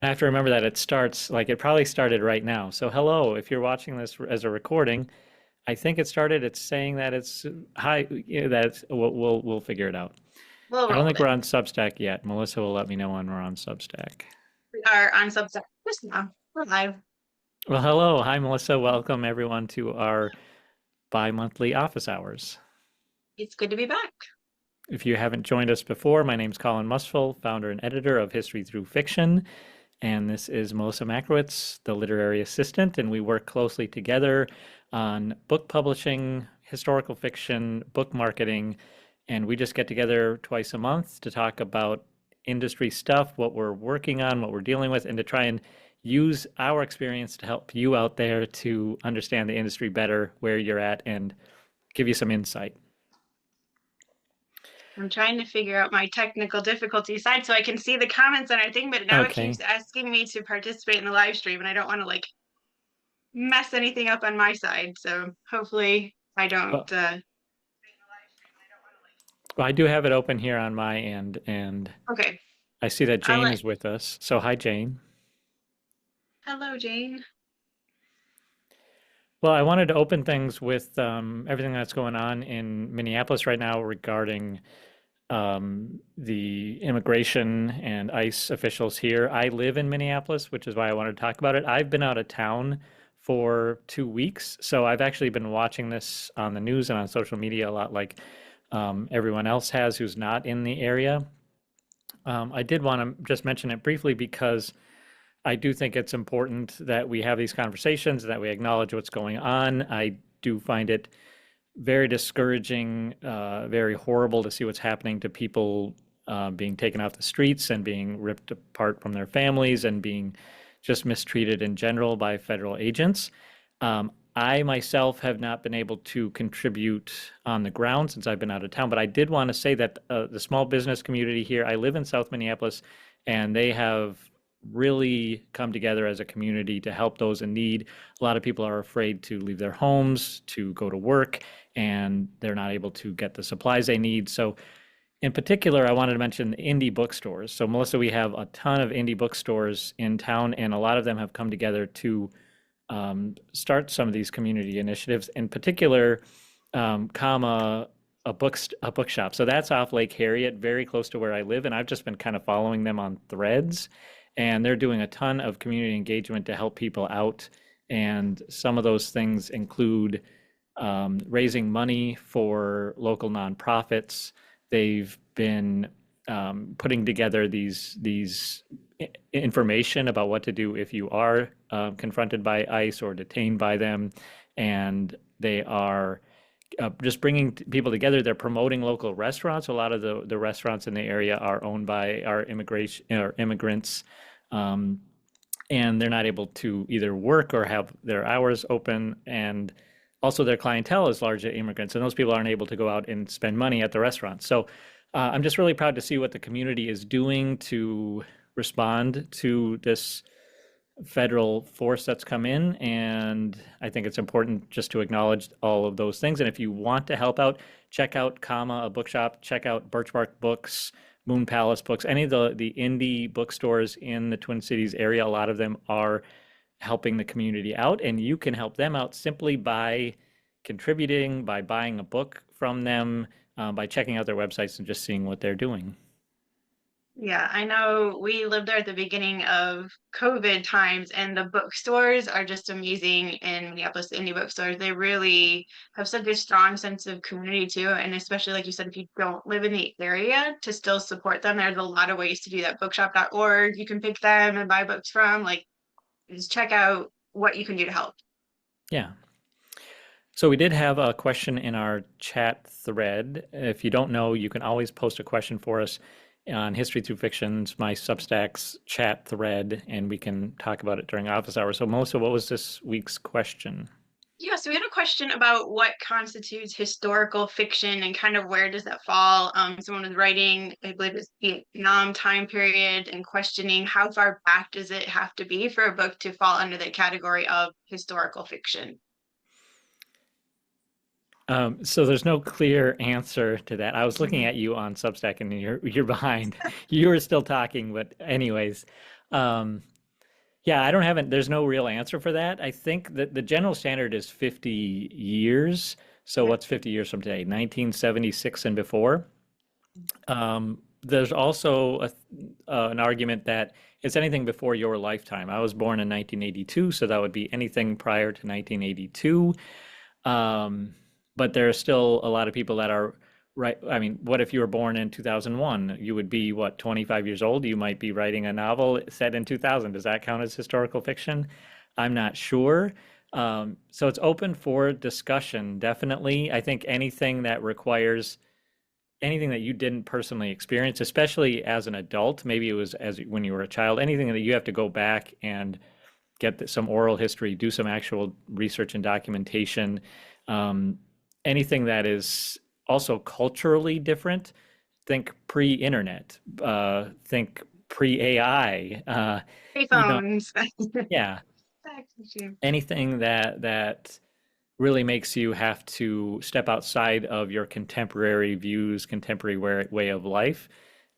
I have to remember that it starts like it probably started right now. So hello, if you're watching this as a recording, I think it started. It's saying that it's hi. Yeah, that's we'll figure it out. We'll I don't roll with think we're it. on Substack yet. Melissa will let me know when we're on Substack. We are on Substack just now. We're live. Well, hello, hi Melissa. Welcome everyone to our bi-monthly office hours. It's good to be back. If you haven't joined us before, my name's Colin Mustful, founder and editor of History Through Fiction. And this is Melissa Makarewicz, the literary assistant, and we work closely together on book publishing, historical fiction, book marketing, and we just get together twice a month to talk about industry stuff, what we're working on, what we're dealing with, and to try and use our experience to help you out there to understand the industry better, where you're at, and give you some insight. I'm trying to figure out my technical difficulty side so I can see the comments on our thing, but now it Okay. keeps asking me to participate in the live stream, and I don't want to like mess anything up on my side. So hopefully I don't. Well, well, I do have it open here on my end, and Okay. I see that I'll Jane let. is with us. So hi, Jane. Hello, Jane. Well, I wanted to open things with everything that's going on in Minneapolis right now regarding the immigration and ICE officials here. I live in Minneapolis, which is why I wanted to talk about it. I've been out of town for 2 weeks, so I've actually been watching this on the news and on social media a lot, like everyone else has who's not in the area. I did want to just mention it briefly because I do think it's important that we have these conversations, that we acknowledge what's going on. I do find it very discouraging, very horrible to see what's happening to people being taken off the streets and being ripped apart from their families and being just mistreated in general by federal agents. I myself have not been able to contribute on the ground since I've been out of town, but I did want to say that the small business community here, I live in South Minneapolis, and they have really come together as a community to help those in need. A lot of people are afraid to leave their homes, to go to work, and they're not able to get the supplies they need. So, in particular, I wanted to mention indie bookstores. So, Melissa, we have a ton of indie bookstores in town, and a lot of them have come together to start some of these community initiatives. In particular, comma a bookshop. So that's off Lake Harriet, very close to where I live, and I've just been kind of following them on Threads, and they're doing a ton of community engagement to help people out. And some of those things include raising money for local nonprofits. They've been putting together these information about what to do if you are confronted by ICE or detained by them, and they are just bringing people together. They're promoting local restaurants. A lot of the restaurants in the area are owned by our immigration or immigrants, and they're not able to either work or have their hours open. And also, their clientele is largely immigrants, and those people aren't able to go out and spend money at the restaurants. So, I'm just really proud to see what the community is doing to respond to this federal force that's come in. And I think it's important just to acknowledge all of those things. And if you want to help out, check out Comma, a bookshop, check out Birchbark Books, Moon Palace Books, any of the indie bookstores in the Twin Cities area. A lot of them are helping the community out, and you can help them out simply by contributing, by buying a book from them, by checking out their websites and just seeing what they're doing. Yeah, I know we lived there at the beginning of COVID times, and the bookstores are just amazing in Minneapolis, the indie bookstores. They really have such a strong sense of community too. And especially, like you said, if you don't live in the area, to still support them, there's a lot of ways to do that. Bookshop.org, you can pick them and buy books from. Like, just check out what you can do to help. Yeah. So we did have a question in our chat thread. If you don't know, you can always post a question for us on History Through Fiction's, my Substack's chat thread, and we can talk about it during office hours. So Melissa, what was this week's question? Yeah, so we had a question about what constitutes historical fiction and kind of where does that fall. Someone was writing, I believe it's Vietnam time period, and questioning how far back does it have to be for a book to fall under the category of historical fiction? So there's no clear answer to that. I was looking Mhm. at you on Substack, and you're behind. You were still talking, but anyways, Yeah, I don't have it. There's no real answer for that. I think that the general standard is 50 years. So Yeah. what's 50 years from today? 1976 and before. There's also an argument that it's anything before your lifetime. I was born in 1982, so that would be anything prior to 1982. Um, but there are still a lot of people that are right. I mean, what if you were born in 2001? You would be what, 25 years old? You might be writing a novel set in 2000. Does that count as historical fiction? I'm not sure. So it's open for discussion, definitely. I think anything that requires anything that you didn't personally experience, especially as an adult, maybe it was as when you were a child, anything that you have to go back and get some oral history, do some actual research and documentation, um, anything that is also culturally different. Think pre-internet, think pre-AI, Hey, you know, phones. yeah, anything that really makes you have to step outside of your contemporary views, contemporary way of life,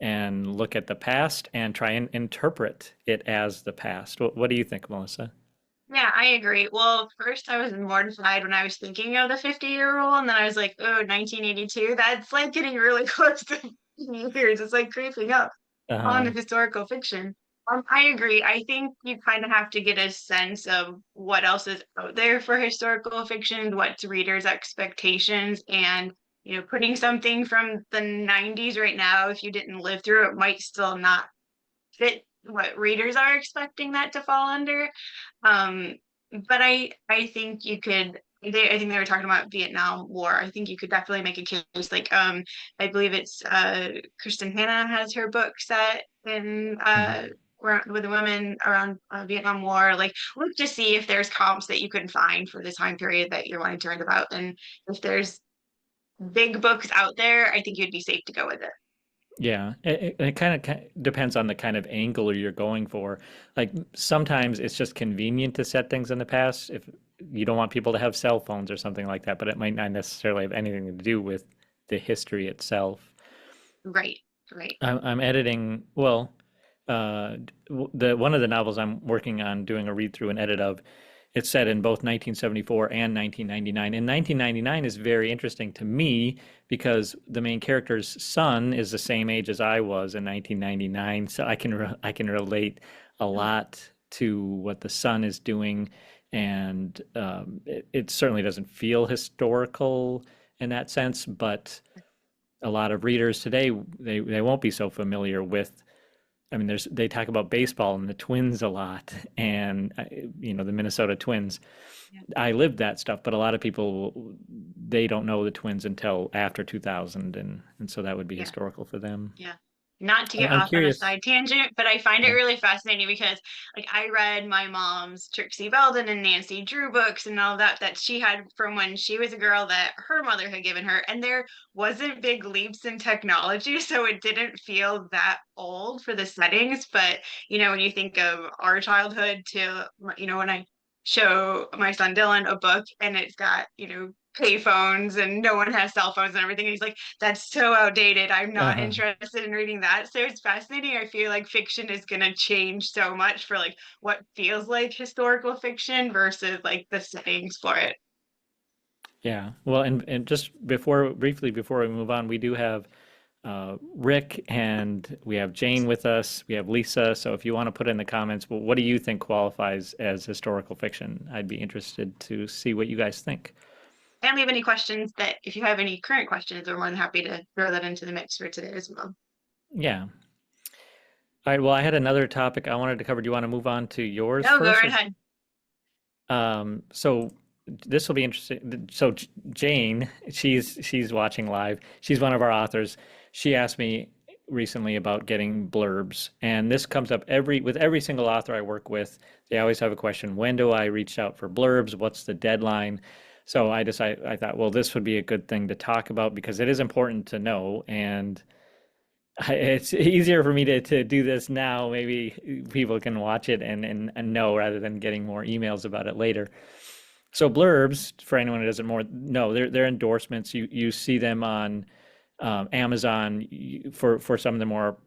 and look at the past and try and interpret it as the past. What do you think, Melissa? Yeah, I agree. Well, first I was mortified when I was thinking of the 50-year rule, and then I was like, oh, 1982, that's like getting really close to 50 years. It's like creeping up on the Uh, historical fiction. I agree. I think you kind of have to get a sense of what else is out there for historical fiction, what's readers' expectations, and putting something from the 90s right now, if you didn't live through it, might still not fit what readers are expecting that to fall under. Um, but I think you could. I think they were talking about Vietnam War. I think you could definitely make a case. Like I believe it's Kristen Hanna has her book set in mhm. with the women around Vietnam War. Like look to see if there's comps that you can find for the time period that you're wanting to write about, and if there's big books out there, I think you'd be safe to go with it. Yeah, it kind of depends on the kind of angle you're going for. Like sometimes it's just convenient to set things in the past if you don't want people to have cell phones or something like that, but it might not necessarily have anything to do with the history itself. Right, right. I'm editing, well, the one of the novels I'm working on doing a read through and edit of, it's set in both 1974 and 1999. And 1999 is very interesting to me because the main character's son is the same age as I was in 1999, so I can relate a lot to what the son is doing, and it certainly doesn't feel historical in that sense, but a lot of readers today they won't be so familiar with. I mean, they talk about baseball and the Twins a lot, and the Minnesota Twins. Yeah. I lived that stuff, but a lot of people they don't know the Twins until after 2000, and so that would be Yeah. historical for them. Yeah. Not to get I'm off on a curious. side tangent, but I find it Yeah. really fascinating because like I read my mom's Trixie Belden and Nancy Drew books and all that she had from when she was a girl that her mother had given her. And there wasn't big leaps in technology, so it didn't feel that old for the settings. But when you think of our childhood to when I show my son Dylan a book and it's got, pay phones and no one has cell phones and everything. And he's like, that's so outdated. I'm not Uh-huh. interested in reading that. So it's fascinating. I feel like fiction is going to change so much for like what feels like historical fiction versus like the settings for it. Yeah. Well, and just briefly before we move on, we do have Rick and we have Jane with us. We have Lisa. So if you want to put in the comments, well, what do you think qualifies as historical fiction? I'd be interested to see what you guys think. And leave any questions that if you have any current questions, we're more than happy to throw that into the mix for today as well. Yeah. All right. Well, I had another topic I wanted to cover. Do you want to move on to yours No, go first? right ahead. So this will be interesting. So Jane, she's watching live. She's one of our authors. She asked me recently about getting blurbs, and this comes up with every single author I work with. They always have a question: when do I reach out for blurbs? What's the deadline? So I thought, well, this would be a good thing to talk about because it is important to know, and it's easier for me to do this now. Maybe people can watch it and know rather than getting more emails about it later. So blurbs, for anyone who doesn't more know, they're endorsements. You see them on Amazon for some of the more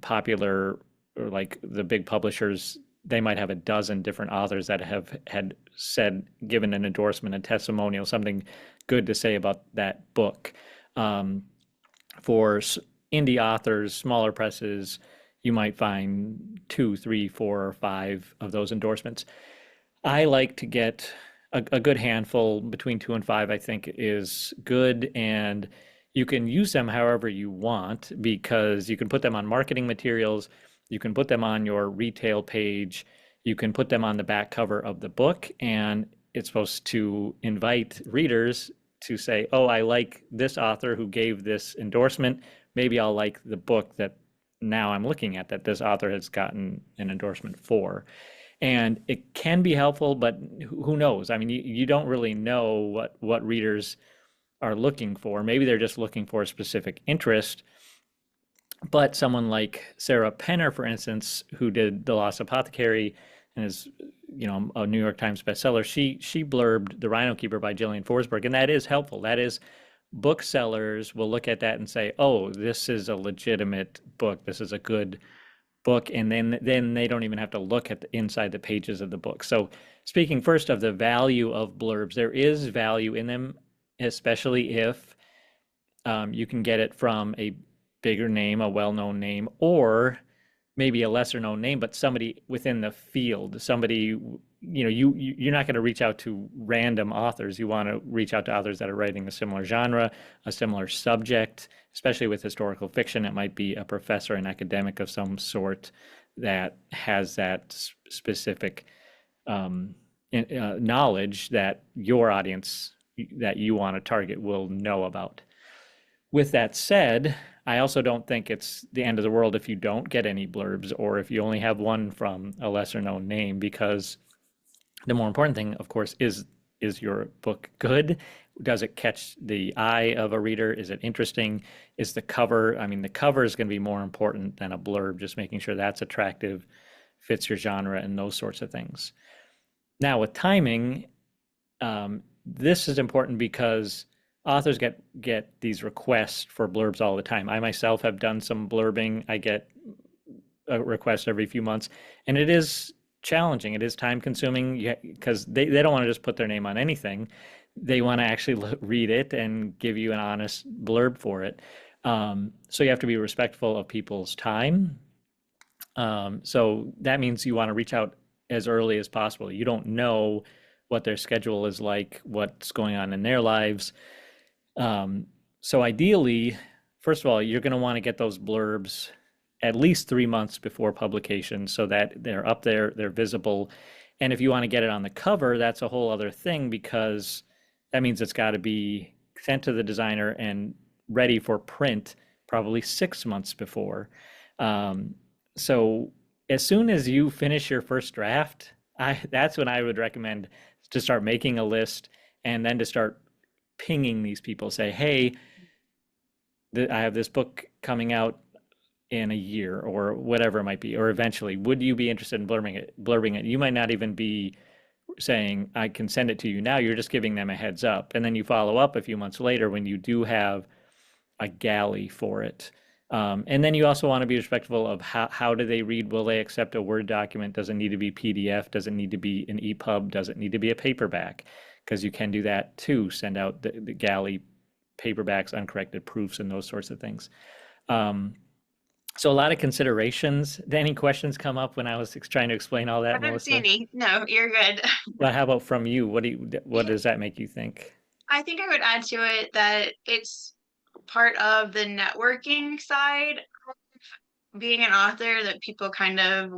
popular or like the big publishers. they might have a dozen different authors that have had said, given an endorsement, a testimonial, something good to say about that book. Um, for indie authors, smaller presses, you might find two, three, four, or five of those endorsements. I like to get a good handful, between two and five, I think is good. And you can use them however you want because you can put them on marketing materials, you can put them on your retail page, you can put them on the back cover of the book, and it's supposed to invite readers to say, oh, I like this author who gave this endorsement. Maybe I'll like the book that now I'm looking at that this author has gotten an endorsement for. And it can be helpful, but who knows? I mean, you don't really know what readers are looking for. Maybe they're just looking for a specific interest. But someone like Sarah Penner, for instance, who did The Lost Apothecary and is, a New York Times bestseller, she blurbed The Rhino Keeper by Gillian Forsberg, and that is helpful. That is, booksellers will look at that and say, oh, this is a legitimate book. This is a good book, and then they don't even have to look at the inside the pages of the book. So speaking first of the value of blurbs, there is value in them, especially if you can get it from a bigger name, a well-known name, or maybe a lesser known name, but somebody within the field, somebody, you're not going to reach out to random authors. You want to reach out to authors that are writing a similar genre, a similar subject, especially with historical fiction. It might be a professor, an academic of some sort that has that specific knowledge that your audience that you want to target will know about. With that said, I also don't think it's the end of the world if you don't get any blurbs or if you only have one from a lesser known name, because the more important thing, of course, is your book good? Does it catch the eye of a reader? Is it interesting? Is the cover, I mean, the cover is going to be more important than a blurb, just making sure that's attractive, fits your genre, and those sorts of things. Now, with timing, this is important because authors get these requests for blurbs all the time. I myself have done some blurbing. I get a request every few months, and it is challenging. It is time consuming because they don't want to just put their name on anything. They want to actually read it and give you an honest blurb for it. So you have to be respectful of people's time. So that means you want to reach out as early as possible. You don't know what their schedule is like, what's going on in their lives. So ideally, first of all, you're going to want to get those blurbs at least 3 months before publication so that they're up there, they're visible. And if you want to get it on the cover, that's a whole other thing because that means it's got to be sent to the designer and ready for print probably 6 months before. So as soon as you finish your first draft, that's when I would recommend to start making a list and then to start pinging these people, say, hey, I have this book coming out in a year or whatever it might be, or eventually, would you be interested in blurbing it? You might not even be saying, I can send it to you now. You're just giving them a heads up. And then you follow up a few months later when you do have a galley for it. And then you also want to be respectful of how do they read? Will they accept a Word document? Does it need to be PDF? Does it need to be an EPUB? Does it need to be a paperback? Because you can do that too. Send out the galley paperbacks, uncorrected proofs, and those sorts of things. So a lot of considerations. Did any questions come up when I was trying to explain all I that, didn't see Melissa? any. No, you're good. Well, how about from you? What Yeah, does that make you think? I think I would add to it that it's part of the networking side of being an author that people kind of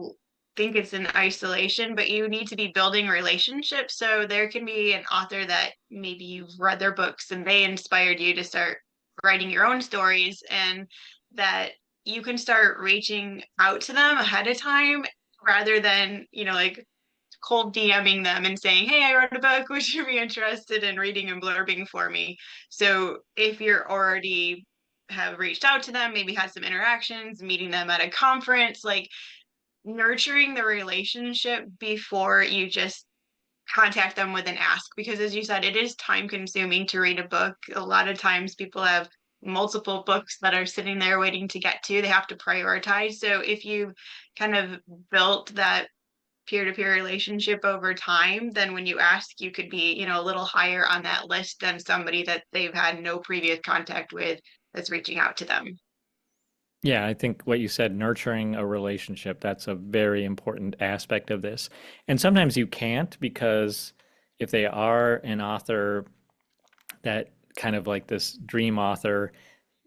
think it's in isolation, but you need to be building relationships. So there can be an author that maybe you've read their books and they inspired you to start writing your own stories, and that you can start reaching out to them ahead of time rather than, like cold DMing them and saying, hey, I wrote a book. Would you be interested in reading and blurbing for me? So if you're already have reached out to them, maybe had some interactions, meeting them at a conference, like nurturing the relationship before you just contact them with an ask. Because as you said, it is time consuming to read a book. A lot of times people have multiple books that are sitting there waiting to get to. They have to prioritize. So if you kind of built that peer-to-peer relationship over time, then when you ask, you could be, you know, a little higher on that list than somebody that they've had no previous contact with that's reaching out to them. Yeah, I think what you said, nurturing a relationship, that's a very important aspect of this. And sometimes you can't because if they are an author that kind of like this dream author,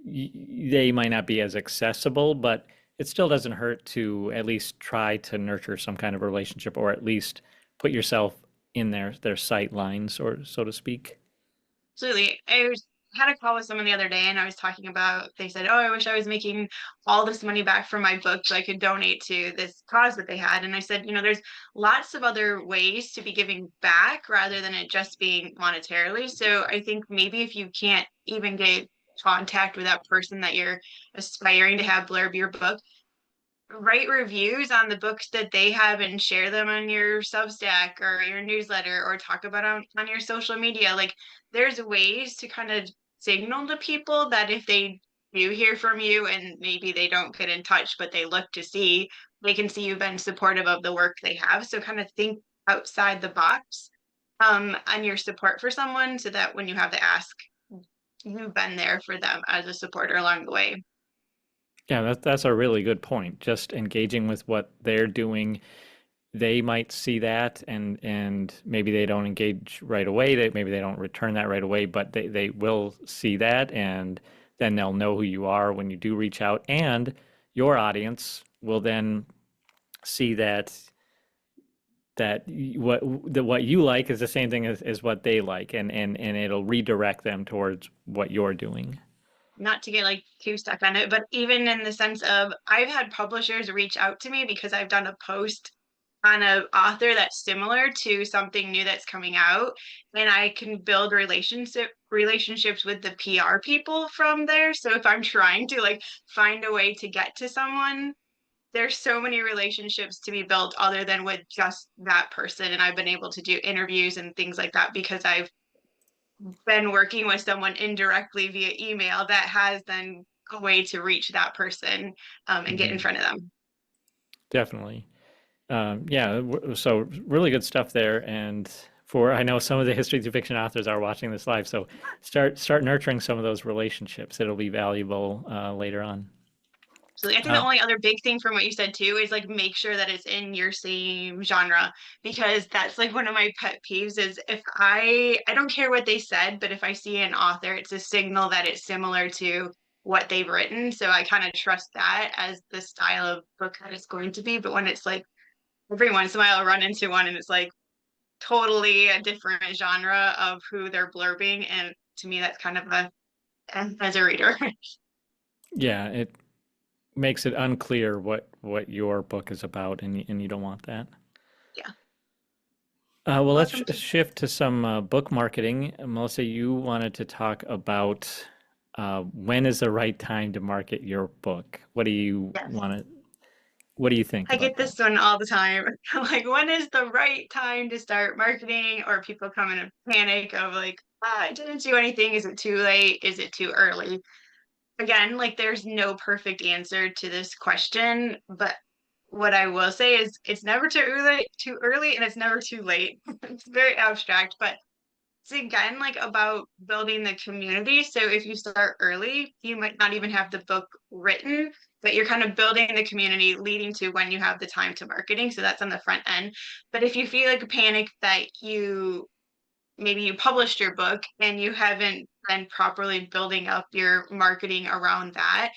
they might not be as accessible, but it still doesn't hurt to at least try to nurture some kind of relationship or at least put yourself in their sight lines or so to speak. Absolutely. Had a call with someone the other day and I was talking about, they said, oh, I wish I was making all this money back from my book so I could donate to this cause that they had. And I said, you know, there's lots of other ways to be giving back rather than it just being monetarily. So I think maybe if you can't even get contact with that person that you're aspiring to have blurb your book, write reviews on the books that they have and share them on your Substack or your newsletter or talk about on your social media. Like there's ways to kind of signal to people that if they do hear from you and maybe they don't get in touch, but they look to see, they can see you've been supportive of the work they have. So kind of think outside the box on your support for someone so that when you have to ask, you've been there for them as a supporter along the way. Yeah, that's a really good point. Just engaging with what they're doing, they might see that and maybe they don't engage right away. Maybe they don't return that right away, but they will see that and then they'll know who you are when you do reach out. And your audience will then see what you like is the same thing as what they like and it'll redirect them towards what you're doing. Not to get like too stuck on it, but even in the sense of I've had publishers reach out to me because I've done a post on an author that's similar to something new that's coming out, and I can build relationships with the PR people from there. So if I'm trying to like find a way to get to someone, there's so many relationships to be built other than with just that person. And I've been able to do interviews and things like that because I've been working with someone indirectly via email that has then a way to reach that person and get in Mhm. front of them. Definitely. Yeah, so really good stuff there. And for I know some of the history through fiction authors are watching this live, so start nurturing some of those relationships. It'll be valuable later on. So I think the Uh, only other big thing from what you said too is like make sure that it's in your same genre because that's like one of my pet peeves is if I don't care what they said, but if I see an author, it's a signal that it's similar to what they've written. So I kind of trust that as the style of book that it's going to be. But when it's like every once in a while I'll run into one and it's like totally a different genre of who they're blurbing. And to me, that's kind of a, as a reader. yeah, it makes it unclear what your book is about, and you don't want that. Yeah. Well, let's Awesome. shift to some book marketing. Melissa, you wanted to talk about when is the right time to market your book? Yes. What do you think I about get that? this one all the time. Like, when is the right time to start marketing? Or people come in a panic of like, I didn't do anything. Is it too late? Is it too early? Again, like, there's no perfect answer to this question, but what I will say is it's never too early, and it's never too late. It's very abstract, but it's again like about building the community. So if you start early, you might not even have the book written, but you're kind of building the community leading to when you have the time to marketing. So that's on the front end. But if you feel like a panic that you maybe you published your book and you haven't been properly building up your marketing around that,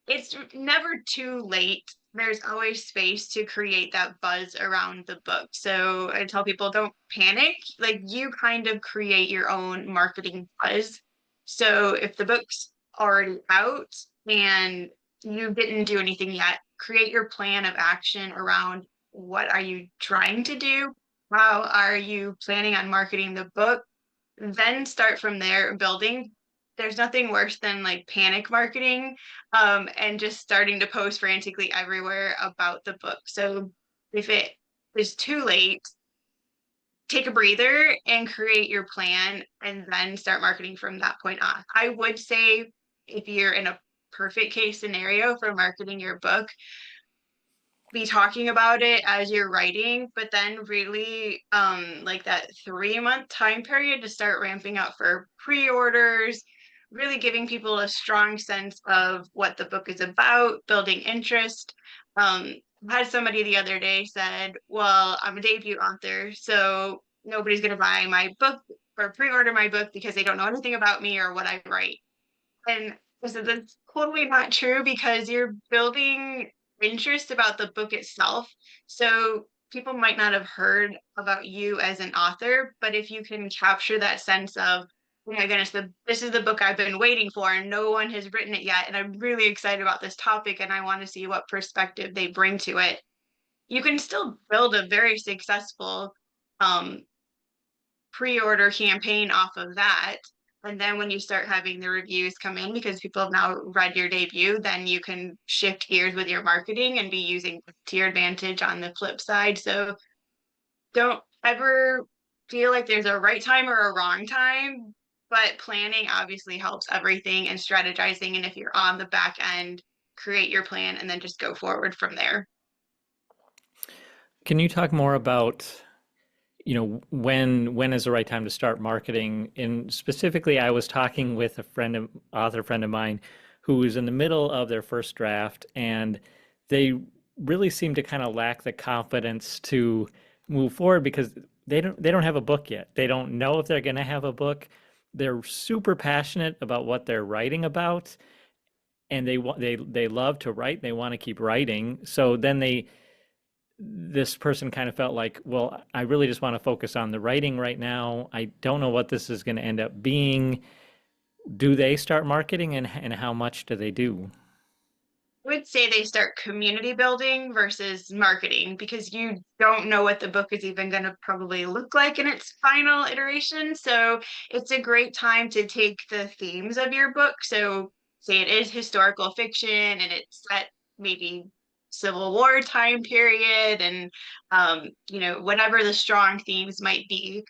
it's never too late. There's always space to create that buzz around the book. So I tell people don't panic. Like you kind of create your own marketing buzz. So if the book's already out and you didn't do anything yet, create your plan of action around what are you trying to do? How are you planning on marketing the book? Then start from there building. There's nothing worse than like panic marketing and just starting to post frantically everywhere about the book. So if it is too late, take a breather and create your plan and then start marketing from that point on. I would say if you're in a perfect case scenario for marketing your book, be talking about it as you're writing, but then really like that 3 month time period to start ramping up for pre-orders, really giving people a strong sense of what the book is about, building interest. I had somebody the other day said, well, I'm a debut author, so nobody's going to buy my book or pre-order my book because they don't know anything about me or what I write. And I said, that's totally not true because you're building interest about the book itself. So people might not have heard about you as an author, but if you can capture that sense of, oh my goodness, this is the book I've been waiting for and no one has written it yet. And I'm really excited about this topic and I want to see what perspective they bring to it. You can still build a very successful um, pre-order campaign off of that. And then when you start having the reviews come in because people have now read your debut, then you can shift gears with your marketing and be using to your advantage on the flip side. So don't ever feel like there's a right time or a wrong time, but planning obviously helps everything and strategizing. And if you're on the back end, create your plan and then just go forward from there. Can you talk more about, when is the right time to start marketing? And specifically, I was talking with a author friend of mine who was in the middle of their first draft, and they really seem to kind of lack the confidence to move forward because they don't have a book yet. They don't know if they're going to have a book. They're super passionate about what they're writing about, and they love to write. They want to keep writing. So then this person kind of felt like, well, I really just want to focus on the writing right now. I don't know what this is going to end up being. Do they start marketing, and how much do they do? Would say they start community building versus marketing because you don't know what the book is even going to probably look like in its final iteration. So it's a great time to take the themes of your book. So say it is historical fiction and it's set maybe Civil War time period and whatever the strong themes might be.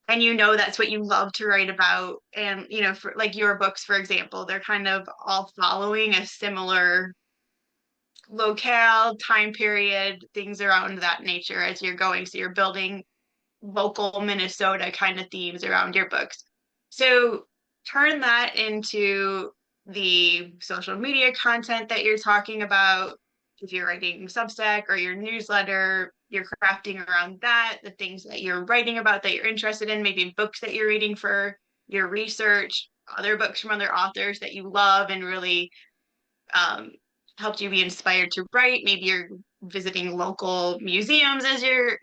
And that's what you love to write about. And for like your books, for example, they're kind of all following a similar locale, time period, things around that nature as you're going. So you're building local Minnesota kind of themes around your books. So turn that into the social media content that you're talking about. If you're writing Substack or your newsletter, you're crafting around that, the things that you're writing about that you're interested in, maybe books that you're reading for your research, other books from other authors that you love and really um, helped you be inspired to write. Maybe you're visiting local museums as you're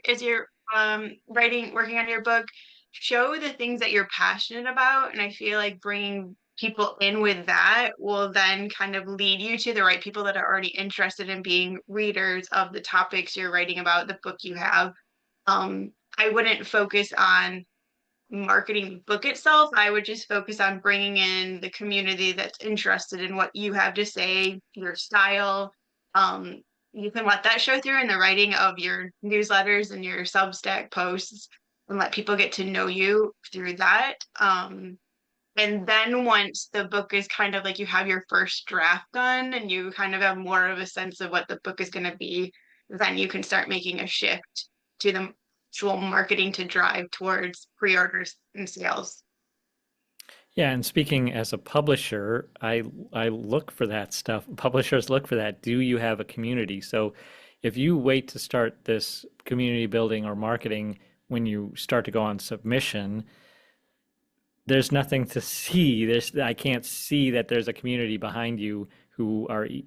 working on your book. Show the things that you're passionate about, and I feel like bringing people in with that will then kind of lead you to the right people that are already interested in being readers of the topics you're writing about, the book you have. I wouldn't focus on marketing the book itself. I would just focus on bringing in the community that's interested in what you have to say, your style. Um, you can let that show through in the writing of your newsletters and your Substack posts and let people get to know you through that. And then once the book is kind of like you have your first draft done and you kind of have more of a sense of what the book is going to be, then you can start making a shift to the actual marketing to drive towards pre-orders and sales. Yeah, and speaking as a publisher, I look for that stuff. Publishers look for that. Do you have a community? So if you wait to start this community building or marketing when you start to go on submission, there's nothing to see. I can't see that there's a community behind you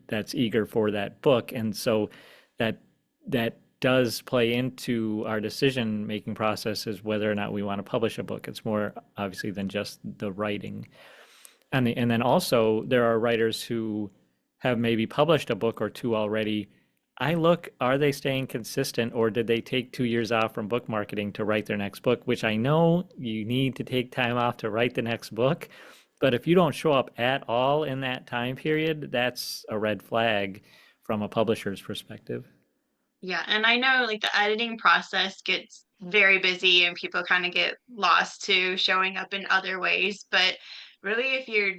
that's eager for that book, and so that that does play into our decision making process is whether or not we want to publish a book. It's more obviously than just the writing, and then also there are writers who have maybe published a book or two already. I look, are they staying consistent or did they take 2 years off from book marketing to write their next book, which I know you need to take time off to write the next book. But if you don't show up at all in that time period, that's a red flag from a publisher's perspective. Yeah, and I know like the editing process gets very busy and people kind of get lost to showing up in other ways, but really if you're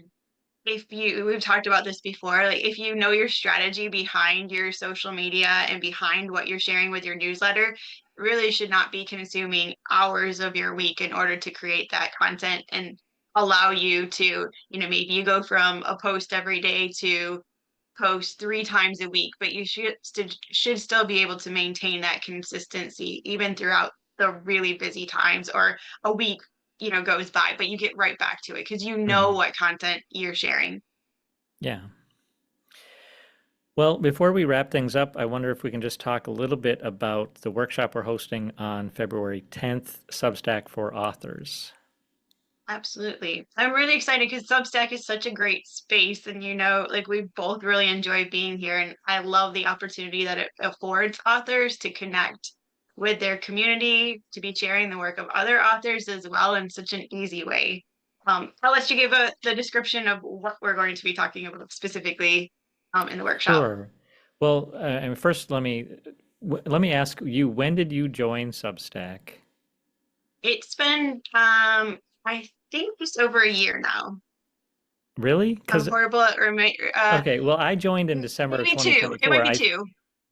we've talked about this before, like if you know your strategy behind your social media and behind what you're sharing with your newsletter, really should not be consuming hours of your week in order to create that content and allow you to, maybe you go from a post every day to post 3 times a week, but you should still be able to maintain that consistency even throughout the really busy times, or a week, goes by, but you get right back to it because you know Mhm. what content you're sharing. Yeah. Well, before we wrap things up, I wonder if we can just talk a little bit about the workshop we're hosting on February 10th, Substack for Authors. Absolutely. I'm really excited because Substack is such a great space. And, like we both really enjoy being here. And I love the opportunity that it affords authors to connect with their community, to be sharing the work of other authors as well in such an easy way. I'll let you give the description of what we're going to be talking about specifically in the workshop. Sure. Well, and first, let me ask you, when did you join Substack? It's been, I think, just over a year now. Really? I'm Because horrible at reminder. okay, well, I joined in December of Maybe two. It might 2024. be I two.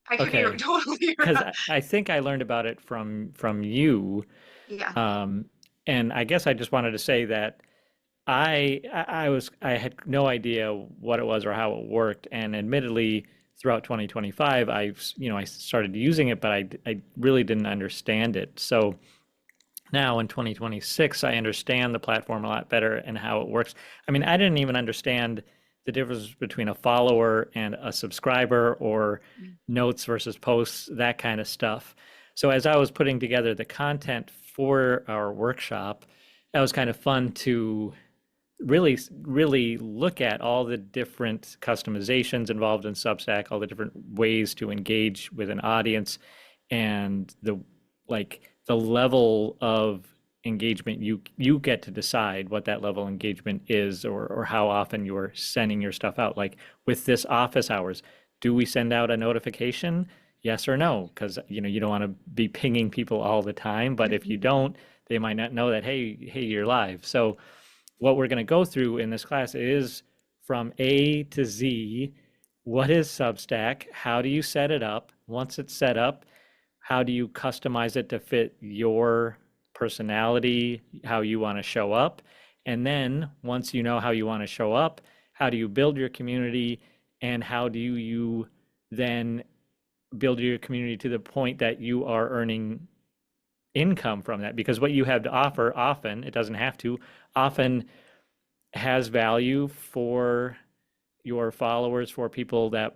I could be okay, totally because wrong. I think I learned about it from you, Yeah. um, and I guess I just wanted to say that I had no idea what it was or how it worked, and admittedly, throughout 2025, I started using it, but I really didn't understand it. So now in 2026, I understand the platform a lot better and how it works. I mean, I didn't even understand the difference between a follower and a subscriber, or notes versus posts, that kind of stuff. So as I was putting together the content for our workshop, that was kind of fun to really look at all the different customizations involved in Substack, all the different ways to engage with an audience, and the level of engagement you get to decide what that level of engagement is, or how often you're sending your stuff out. Like with this office hours, do we send out a notification? Yes or no? Because you don't want to be pinging people all the time, but if you don't, they might not know that, hey, you're live. So what we're going to go through in this class is from A to Z. What is Substack? How do you set it up? Once it's set up, how do you customize it to fit your personality, how you want to show up? And then once you know how you want to show up, how do you build your community? And how do you then build your community to the point that you are earning income from that? Because what you have to offer often, it doesn't have to, often has value for your followers, for people that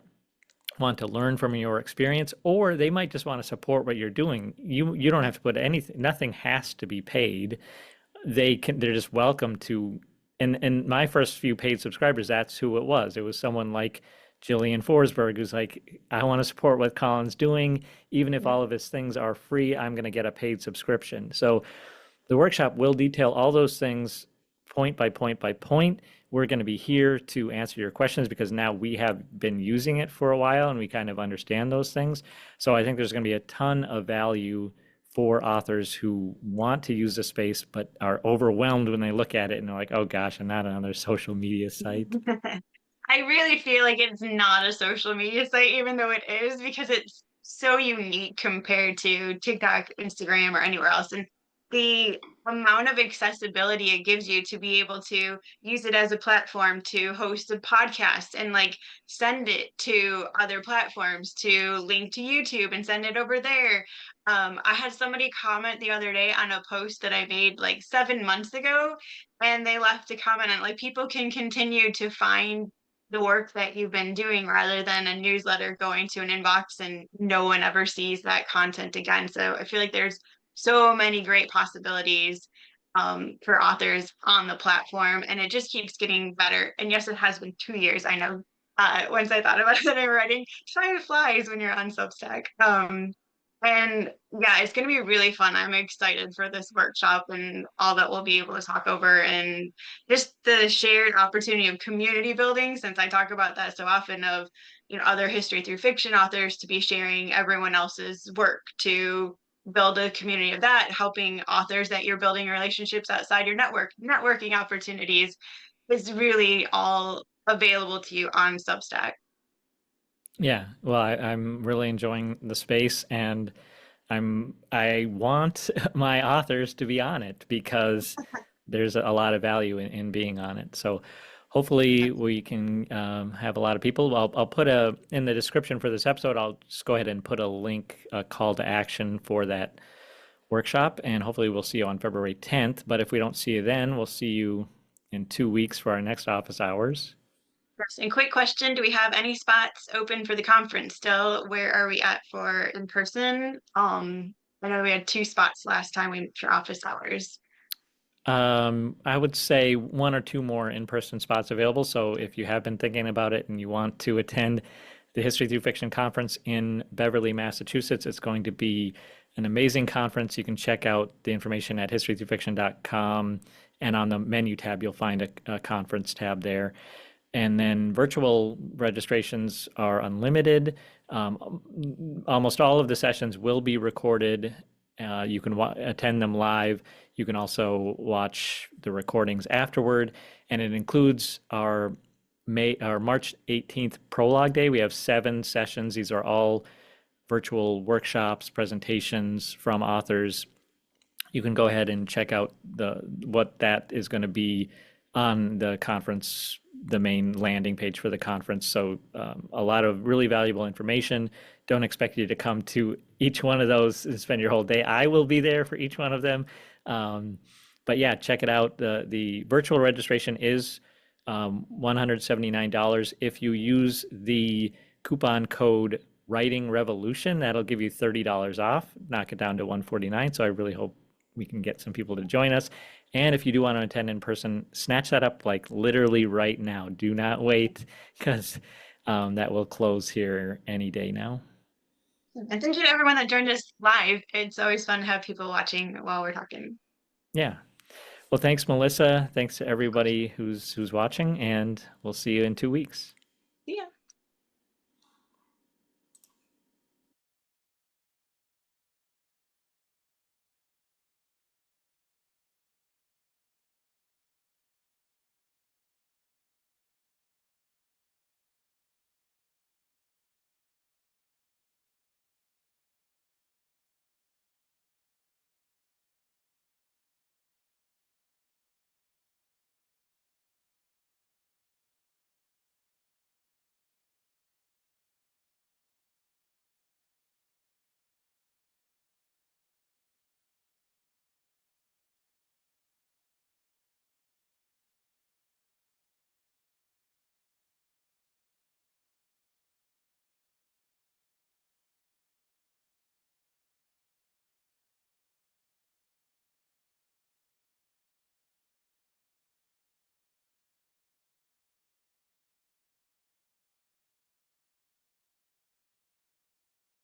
want to learn from your experience, or they might just want to support what you're doing. You don't have to put anything, nothing has to be paid. They're just welcome to. And my first few paid subscribers, that's who it was. It was someone like Jillian Forsberg, who's like, I want to support what Colin's doing. Even if Yeah. all of his things are free, I'm going to get a paid subscription. So the workshop will detail all those things point by point by point. We're going to be here to answer your questions because now we have been using it for a while and we kind of understand those things. So I think there's going to be a ton of value for authors who want to use the space but are overwhelmed when they look at it and they're like, oh gosh, I'm not another social media site. I really feel like it's not a social media site, even though it is, because it's so unique compared to TikTok, Instagram, or anywhere else. And the amount of accessibility it gives you to be able to use it as a platform to host a podcast and like send it to other platforms, to link to YouTube and send it over there. I had somebody comment the other day on a post that I made like 7 months ago, and they left a comment on like people can continue to find the work that you've been doing rather than a newsletter going to an inbox and no one ever sees that content again. So I feel like there's so many great possibilities for authors on the platform, and it just keeps getting better. And yes, it has been 2 years. I know. Once I thought about it, I'm writing, time flies when you're on Substack. And yeah, it's going to be really fun. I'm excited for this workshop and all that we'll be able to talk over, and just the shared opportunity of community building, since I talk about that so often, of other history through fiction authors to be sharing everyone else's work, to build a community of that, helping authors that you're building relationships outside your networking opportunities. is really all available to you on Substack. Yeah, well, I'm really enjoying the space, and I want my authors to be on it because there's a lot of value in being on it. So hopefully we can have a lot of people. I'll put a in the description for this episode. I'll just go ahead and put a link, a call to action for that workshop, and hopefully we'll see you on February 10th. But if we don't see you then, we'll see you in 2 weeks for our next office hours. And quick question, do we have any spots open for the conference still? Where are we at for in person? I know we had 2 spots last time we met for office hours. I would say one or two more in-person spots available. So if you have been thinking about it and you want to attend the History Through Fiction conference in Beverly, Massachusetts, it's going to be an amazing conference. You can check out the information at historythroughfiction.com, and on the menu tab, you'll find a conference tab there. And then virtual registrations are unlimited. Almost all of the sessions will be recorded. You can attend them live. You can also watch the recordings afterward, and it includes our March 18th prologue day. We have 7 sessions. These are all virtual workshops, presentations from authors. You can go ahead and check out what that is going to be on the conference, the main landing page for the conference. So a lot of really valuable information. Don't expect you to come to each one of those and spend your whole day. I will be there for each one of them. But yeah, check it out. The virtual registration is $179. If you use the coupon code Writing Revolution, that'll give you $30 off, knock it down to $149. So I really hope we can get some people to join us. And if you do want to attend in person, snatch that up like literally right now. Do not wait, because that will close here any day now. And thank you to everyone that joined us live. It's always fun to have people watching while we're talking. Yeah. Well, thanks, Melissa. Thanks to everybody who's watching, and we'll see you in 2 weeks. See ya.